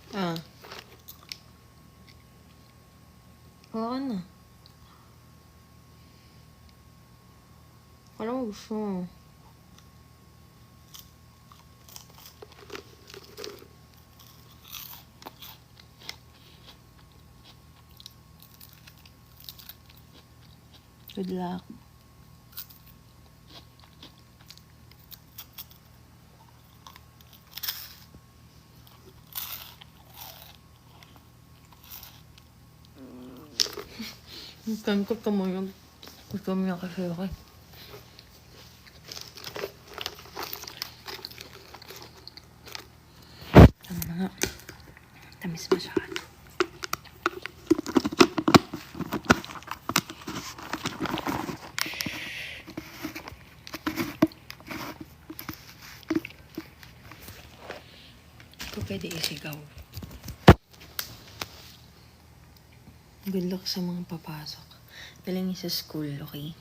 Ah. Oo na. Alam mo gusto mo. Good luck. Kantot ka mo yung gusto mo niya kasi ako. Tama na nga. Tamis masyado. Ito pwede isigaw. Good luck sa mga papasok. Galing sa school, okay?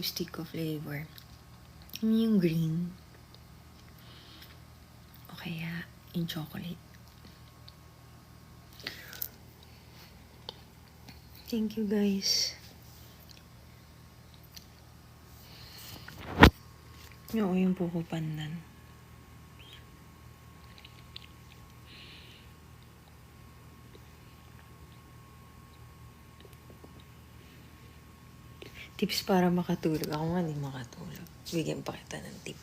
Stick ko flavor. Yung green. O kaya yung chocolate. Thank you guys. Yung buko pandan. Tips para makatulog. Ako nga hindi makatulog. Bigyan pa kita ng tip.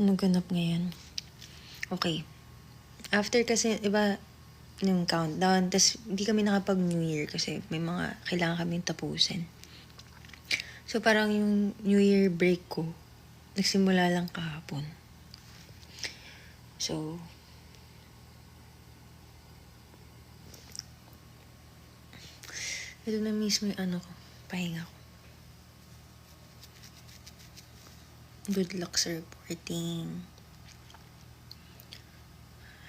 Anong ganap ngayon? Okay. After kasi, iba, yung countdown. Tapos, hindi kami nakapag-New Year kasi may mga kailangan kami tapusin. So, parang yung New Year break ko, nagsimula lang kahapon. So, ito na mismo yung pahinga ko. Good luck sa reporting.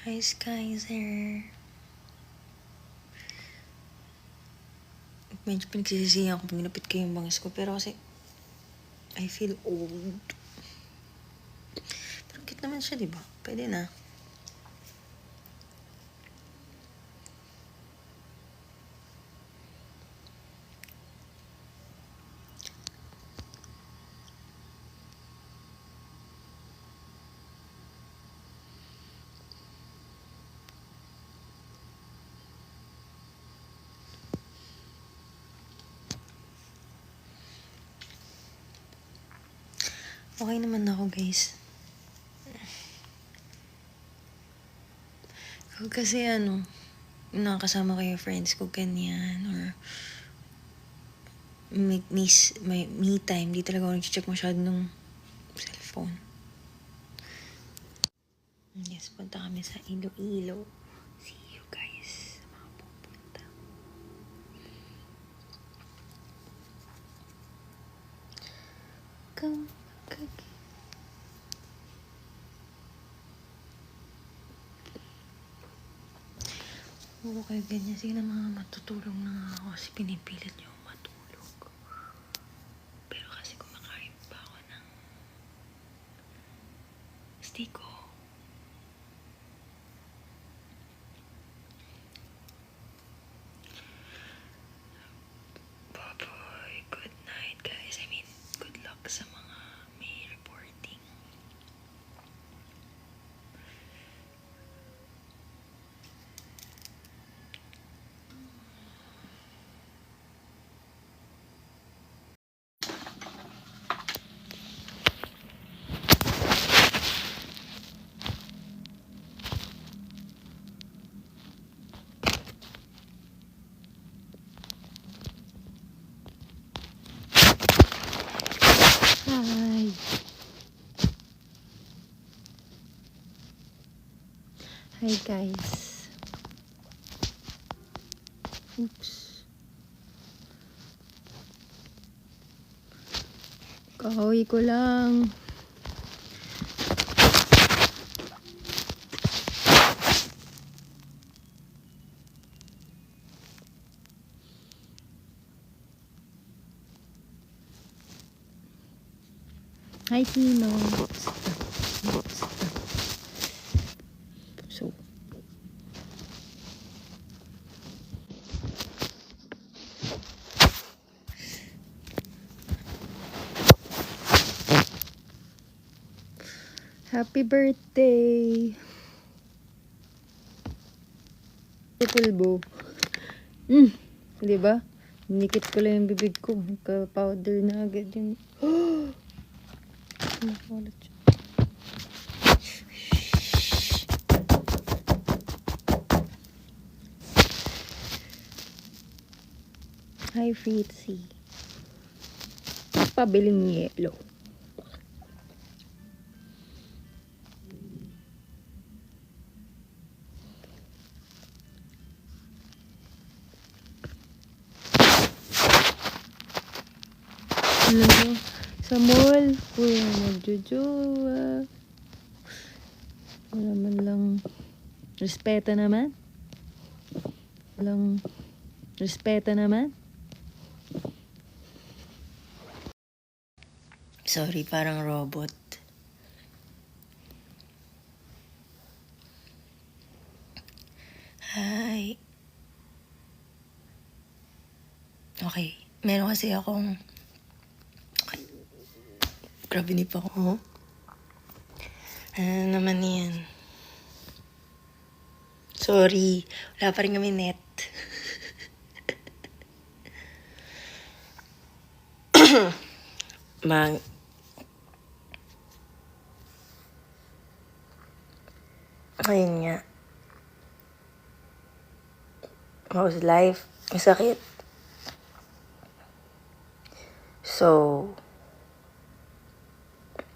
Hi, Skyzer. Medyo pinagsisisihan ko pag ginapit ko yung bangas ko. Pero kasi, I feel old. Pero cute naman siya, diba? Pwede na. Okay naman ako, guys. Kasi nakakasama ko yung friends ko ganyan, or may me time, di talaga ako nag-check masyado ng cellphone. Yes, punta kami sa Iloilo. See you guys sa mga pupunta. Come, cookie. Oo, kayo ganyan. Sige na mga matutulog na nga ako kasi pinipilit niyo matulog. Pero kasi kumakain pa ako ng steak ko. Bye-bye. Good night, guys. I mean, good luck sa mga may reporting. Hi. Hi, guys. Oops. Kahoy ko lang. Hi, Kino. So, happy birthday! Pulbo. Di ba? Nikit ko lang yung bibig ko. Nagka-powder na agad yun. Nakalat siya. Hi, Fritzy. Pabiling yelo. Alam mo, sa mall, kuya magjojowa. Wala man lang respeta naman. Walang respeta naman. Sorry, parang robot. Hi. Okay, meron kasi akong... Grabe ni pa ako. Ano naman yan? Sorry, wala pa rin kami net. Mang... Ayun nga. How's life? Masakit. So...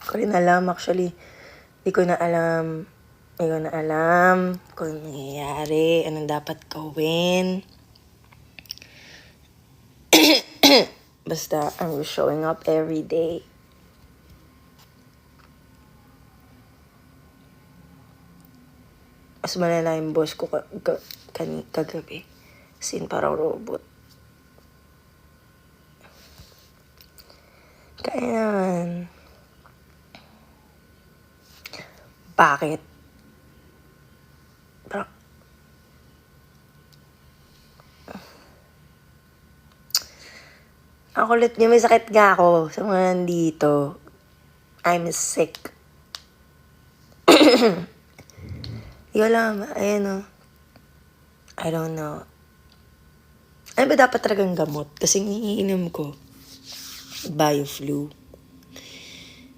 Hindi ko rin alam actually. Hindi ko na alam kung ano nangyayari, anong dapat gawin. Basta, I'm just showing up every day. Mas malala yung boss ko kagabi. Sin parang robot. Kaya naman. Bakit? Parang, ang kulit niya, may sakit nga ako sa mga nandito. I'm sick. Di ko alam, ayan o. I don't know. Ano ba dapat talagang gamot? Kasi iniinom ko. Bioflu.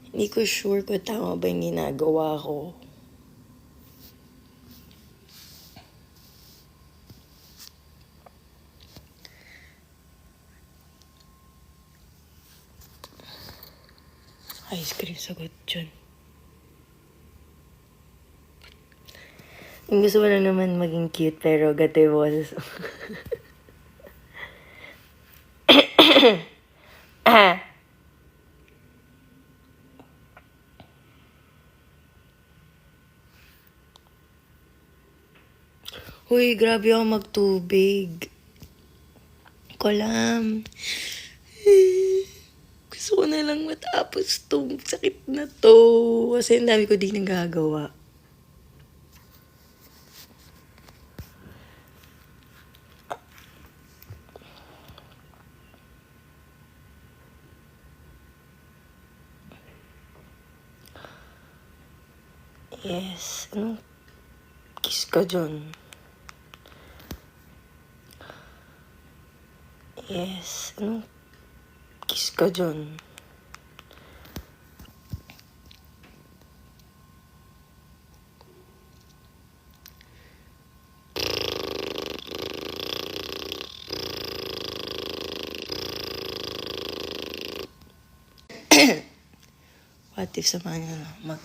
Hindi ko sure kung tama ba yung ginagawa ko. Ice cream sagot dyan. Yung gusto mo na naman maging cute pero gato'y boses. Uy, grabe ako magtubig. Kolam. Gusto ko na lang matapos tong sakit na to. Kasi ang dami ko di nagagawa. Yes. Anong kiss ka dyan? Yes. Anong kiss ka dyan? What if sa mga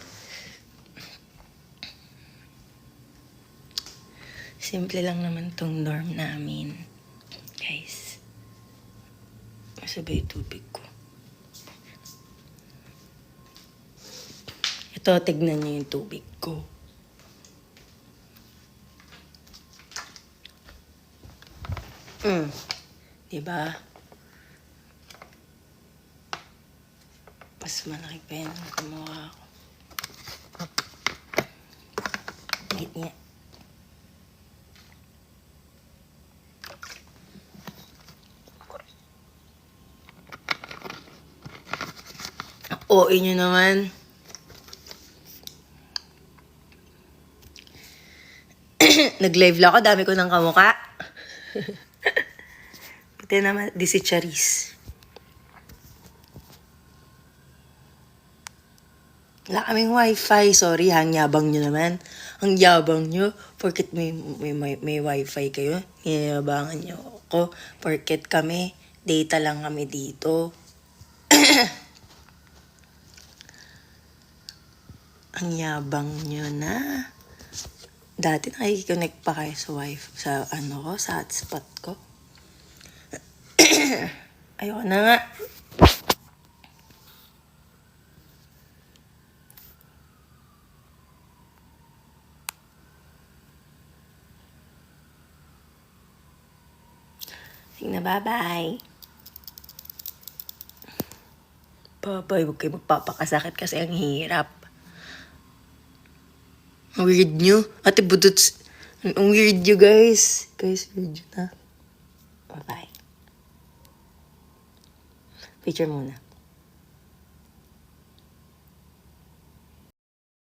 simple lang naman tong dorm namin. Guys. Masabay tubig ko. Ito, tignan niyo yung tubig ko. Diba? Mas malaki pa yan ang kamukha ko. Wait nga. Oo, inyo naman. Nag-live lang ako, dami ko ng kamukha. Buti naman, di si Charis. Wala kaming wifi, sorry, ang yabang nyo naman. Ang yabang nyo, porket may wifi kayo, niyabangan nyo ako, porket kami, data lang kami dito. Ang yabang nyo na. Dati nakikiconnect pa kayo sa wifi, sa sa hotspot ko. Ayoko na nga. Sige na, bye-bye. Bye-bye, huwag kayo magpapakasakit kasi ang hirap. Ang weird nyo. Ate Budots, ang weird nyo, guys. Guys, weird nyo na. Bye-bye. Picture muna.